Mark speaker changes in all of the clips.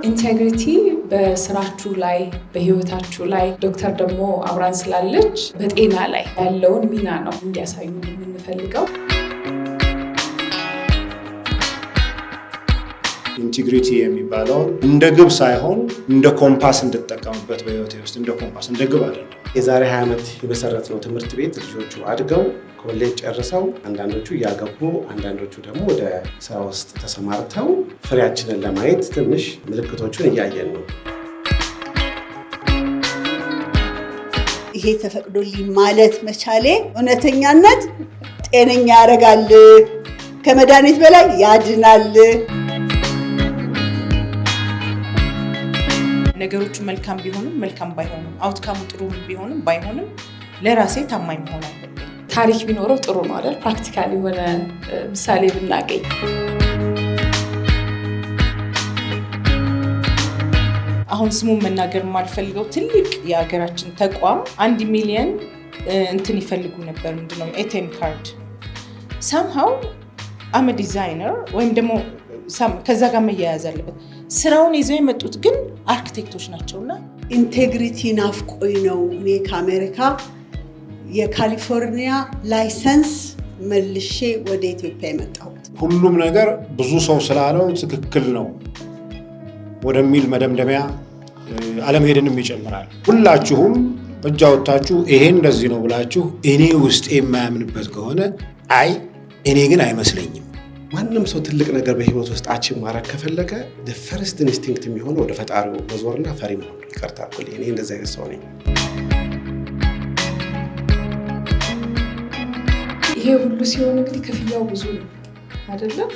Speaker 1: ኢንቴግሪቲ በስራችሁ ላይ በህይወታችሁ ላይ ዶክተር ደግሞ አብራን ስላለች በጤና ላይ ያለውን ሚና ነው እንዲያሳዩ የምንፈልገው።
Speaker 2: ኢንቴግሪቲ የሚባለው እንደ ግብ ሳይሆን እንደ ኮምፓስ እንድትጠቀሙበት በህይወቴ ውስጥ እንደ ኮምፓስ እንደ ግብ አይደለም።
Speaker 3: የዛሬ 20 ዓመት የመሰረትነው ትምህርት ቤት ልጆቹ አድገው ኮሌጅ ጨርሰው አንዳንዶቹ ያገቡ አንዳንዶቹ ደግሞ ወደ ስራ ውስጥ ተሰማርተው ፍሬያችንን ለማየት ትንሽ ምልክቶቹን እያየን ነው።
Speaker 4: ይሄ ተፈቅዶልኝ ማለት መቻሌ እውነተኛነት ጤነኛ ያደርጋል፣ ከመድኃኒት በላይ ያድናል።
Speaker 5: ነገሮቹ መልካም ቢሆንም መልካም ባይሆንም አውትካሙ ጥሩ ቢሆንም ባይሆንም ለራሴ ታማኝ መሆን አለብኝ።
Speaker 1: ታሪክ ቢኖረው ጥሩ ነው አይደል? ፕራክቲካሊ የሆነ ምሳሌ ብናገኝ።
Speaker 5: አሁን ስሙን መናገር የማልፈልገው ትልቅ የሀገራችን ተቋም 1 ሚሊዮን እንትን ይፈልጉ ነበር። ምንድነው ኤቲኤም ካርድ ሳምሃው አመ ዲዛይነር ወይም ደግሞ ከዛ ጋር መያያዝ አለበት። ስራውን ይዘው የመጡት ግን አርኪቴክቶች ናቸውና
Speaker 4: ኢንቴግሪቲ ናፍቆኝ ነው እኔ ከአሜሪካ የካሊፎርኒያ ላይሰንስ መልሼ ወደ ኢትዮጵያ የመጣሁት።
Speaker 2: ሁሉም ነገር ብዙ ሰው ስላለው ትክክል ነው ወደሚል መደምደሚያ አለመሄድንም ይጨምራል። ሁላችሁም እጅ አውጥታችሁ ይሄ እንደዚህ ነው ብላችሁ እኔ ውስጥ የማያምንበት ከሆነ አይ እኔ ግን አይመስለኝም።
Speaker 3: ማንም ሰው ትልቅ ነገር በህይወት ውስጥ አቺቭ ማድረግ ከፈለገ the first instinct የሚሆነው ወደ ፈጣሪው መዞርና ፈሪ መሆን ነው። ይቅርታ አድርጉልኝ፣ እኔ እንደዛ አይነት ሰው ነኝ።
Speaker 1: ይሄ ሁሉ ሲሆን እንግዲህ ክፍያው ብዙ ነው አይደለም?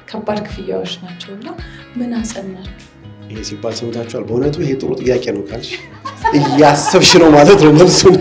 Speaker 1: ከባድ ክፍያዎች ናቸውና ምን አጸናችሁ?
Speaker 3: ይሄ ሲባል ሰምታችኋል። በእውነቱ ይሄ ጥሩ ጥያቄ ነው ካልሽ እያሰብሽ ነው ማለት ነው መልሱን።